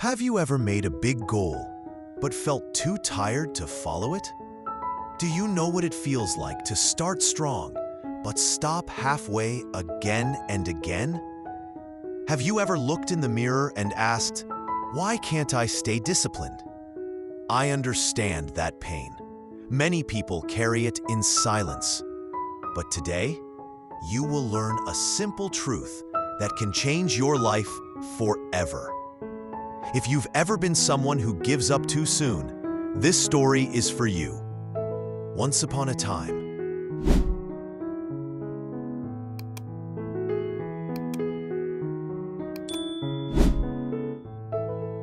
Have you ever made a big goal, but felt too tired to follow it? Do you know what it feels like to start strong, but stop halfway again and again? Have you ever looked in the mirror and asked, why can't I stay disciplined? I understand that pain. Many people carry it in silence. But today, you will learn a simple truth that can change your life forever. If you've ever been someone who gives up too soon, this story is for you. Once upon a time,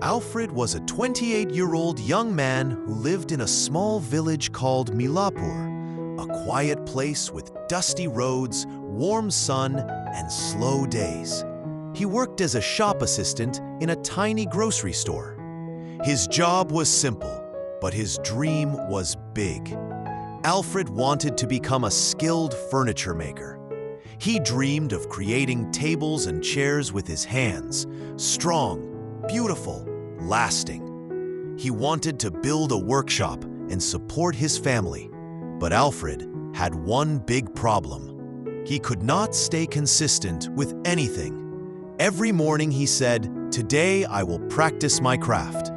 Alfred was a 28-year-old young man who lived in a small village called Milapur, a quiet place with dusty roads, warm sun, and slow days. He worked as a shop assistant in a tiny grocery store. His job was simple, but his dream was big. Alfred wanted to become a skilled furniture maker. He dreamed of creating tables and chairs with his hands, strong, beautiful, lasting. He wanted to build a workshop and support his family, but Alfred had one big problem. He could not stay consistent with anything. Every morning he said, "Today I will practice my craft."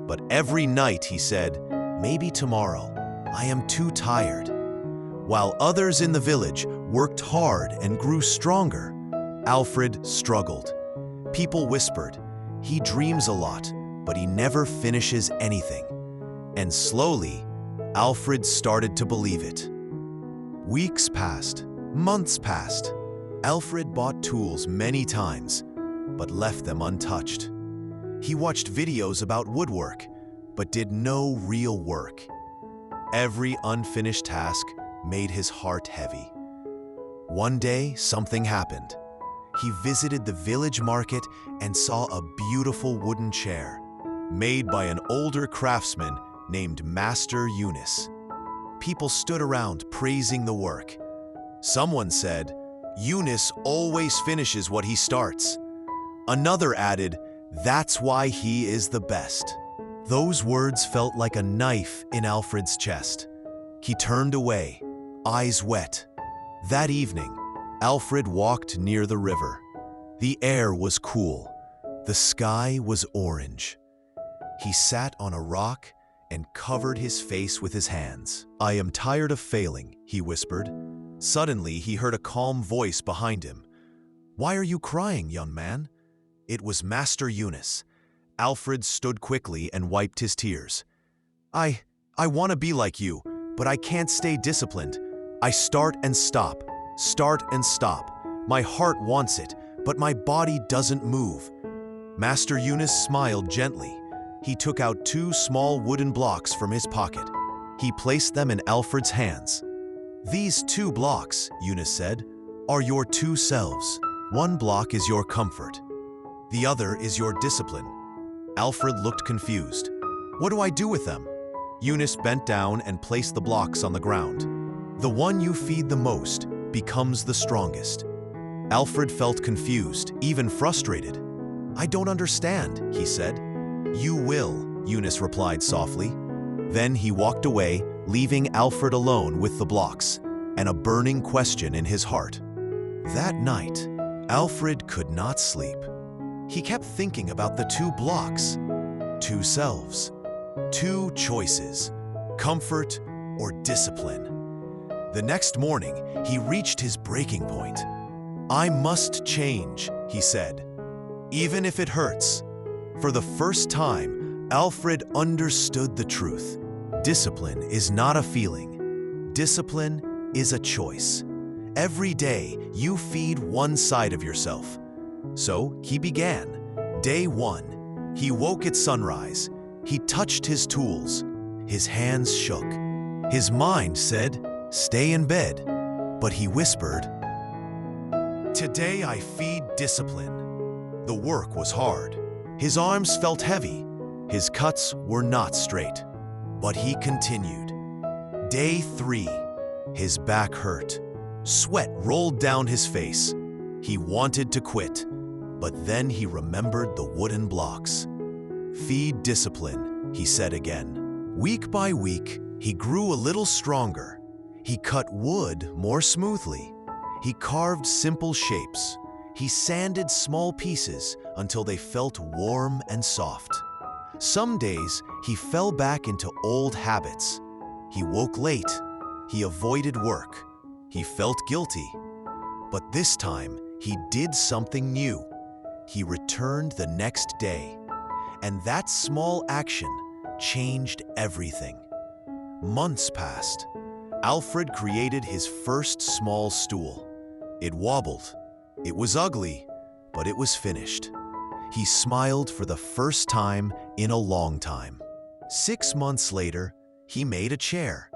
But every night he said, "Maybe tomorrow. I am too tired." While others in the village worked hard and grew stronger, Alfred struggled. People whispered, "He dreams a lot, but he never finishes anything." And slowly, Alfred started to believe it. Weeks passed, months passed. Alfred bought tools many times, but left them untouched. He watched videos about woodwork, but did no real work. Every unfinished task made his heart heavy. One day, something happened. He visited the village market and saw a beautiful wooden chair made by an older craftsman named Master Yunus. People stood around praising the work. Someone said, "Yunus always finishes what he starts." Another added, "That's why he is the best." Those words felt like a knife in Alfred's chest. He turned away, eyes wet. That evening, Alfred walked near the river. The air was cool. The sky was orange. He sat on a rock and covered his face with his hands. "I am tired of failing," he whispered. Suddenly, he heard a calm voice behind him. "Why are you crying, young man?" It was Master Yunus. Alfred stood quickly and wiped his tears. I want to be like you, but I can't stay disciplined. I start and stop. My heart wants it, but my body doesn't move." Master Yunus smiled gently. He took out 2 small wooden blocks from his pocket. He placed them in Alfred's hands. "These 2 blocks," Yunus said, "are your 2 selves. One block is your comfort. The other is your discipline." Alfred looked confused. "What do I do with them?" Yunus bent down and placed the blocks on the ground. "The one you feed the most becomes the strongest." Alfred felt confused, even frustrated. "I don't understand," he said. "You will," Yunus replied softly. Then he walked away, leaving Alfred alone with the blocks and a burning question in his heart. That night, Alfred could not sleep. He kept thinking about the 2 blocks, 2 selves, 2 choices, comfort or discipline. The next morning, he reached his breaking point. "I must change," he said, "even if it hurts." For the first time, Alfred understood the truth. Discipline is not a feeling. Discipline is a choice. Every day, you feed one side of yourself. So he began. Day 1. He woke at sunrise. He touched his tools. His hands shook. His mind said, "Stay in bed." But he whispered, "Today I feed discipline." The work was hard. His arms felt heavy. His cuts were not straight. But he continued. Day 3. His back hurt. Sweat rolled down his face. He wanted to quit, but then he remembered the wooden blocks. feed discipline, he said again. Week by week, he grew a little stronger. He cut wood more smoothly. He carved simple shapes. He sanded small pieces until they felt warm and soft. Some days, he fell back into old habits. He woke late. He avoided work. He felt guilty. But this time, he did something new. He returned the next day. And that small action changed everything. Months passed. Alfred created his first small stool. It wobbled. It was ugly, but it was finished. He smiled for the first time in a long time. 6 months later, he made a chair.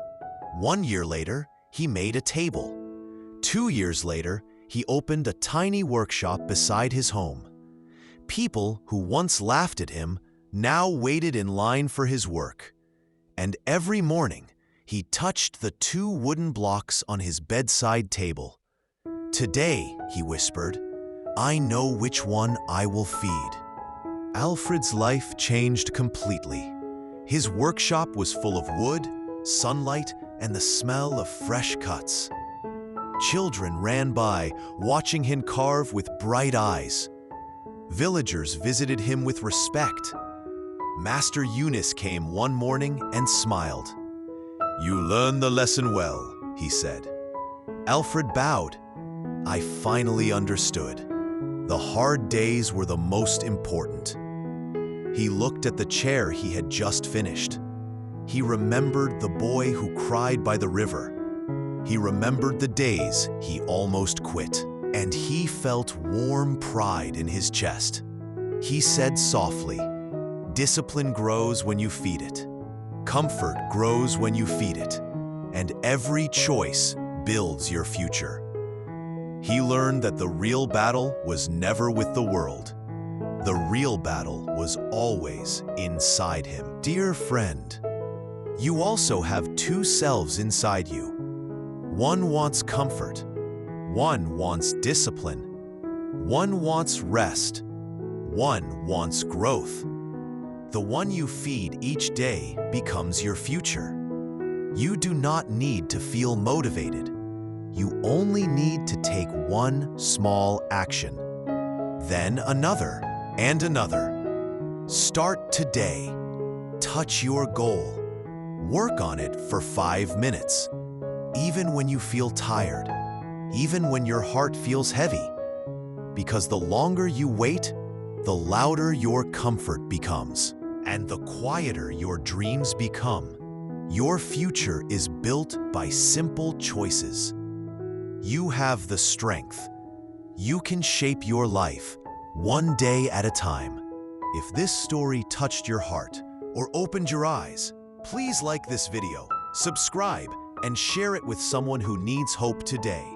1 year later, he made a table. 2 years later, he opened a tiny workshop beside his home. People who once laughed at him now waited in line for his work. And every morning, he touched the 2 wooden blocks on his bedside table. "Today," he whispered, "I know which one I will feed." Alfred's life changed completely. His workshop was full of wood, sunlight, and the smell of fresh cuts. Children ran by, watching him carve with bright eyes. Villagers visited him with respect. Master Eunice came one morning and smiled. "You learned the lesson well," he said. Alfred bowed. "I finally understood. The hard days were the most important." He looked at the chair he had just finished. He remembered the boy who cried by the river. He remembered the days he almost quit, and he felt warm pride in his chest. He said softly, "Discipline grows when you feed it. Comfort grows when you feed it. And every choice builds your future." He learned that the real battle was never with the world. The real battle was always inside him. Dear friend, you also have 2 selves inside you. One wants comfort. One wants discipline. One wants rest. One wants growth. The one you feed each day becomes your future. You do not need to feel motivated. You only need to take one small action, then another and another. Start today. Touch your goal. Work on it for 5 minutes. Even when you feel tired, even when your heart feels heavy. Because the longer you wait, the louder your comfort becomes, and the quieter your dreams become. Your future is built by simple choices. You have the strength. You can shape your life, one day at a time. If this story touched your heart or opened your eyes, please like this video, subscribe, and share it with someone who needs hope today.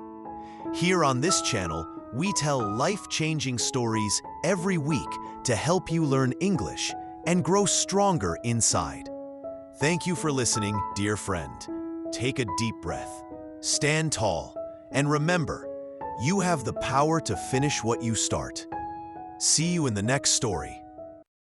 Here on this channel, we tell life-changing stories every week to help you learn English and grow stronger inside. Thank you for listening, dear friend. Take a deep breath, stand tall, and remember, you have the power to finish what you start. See you in the next story.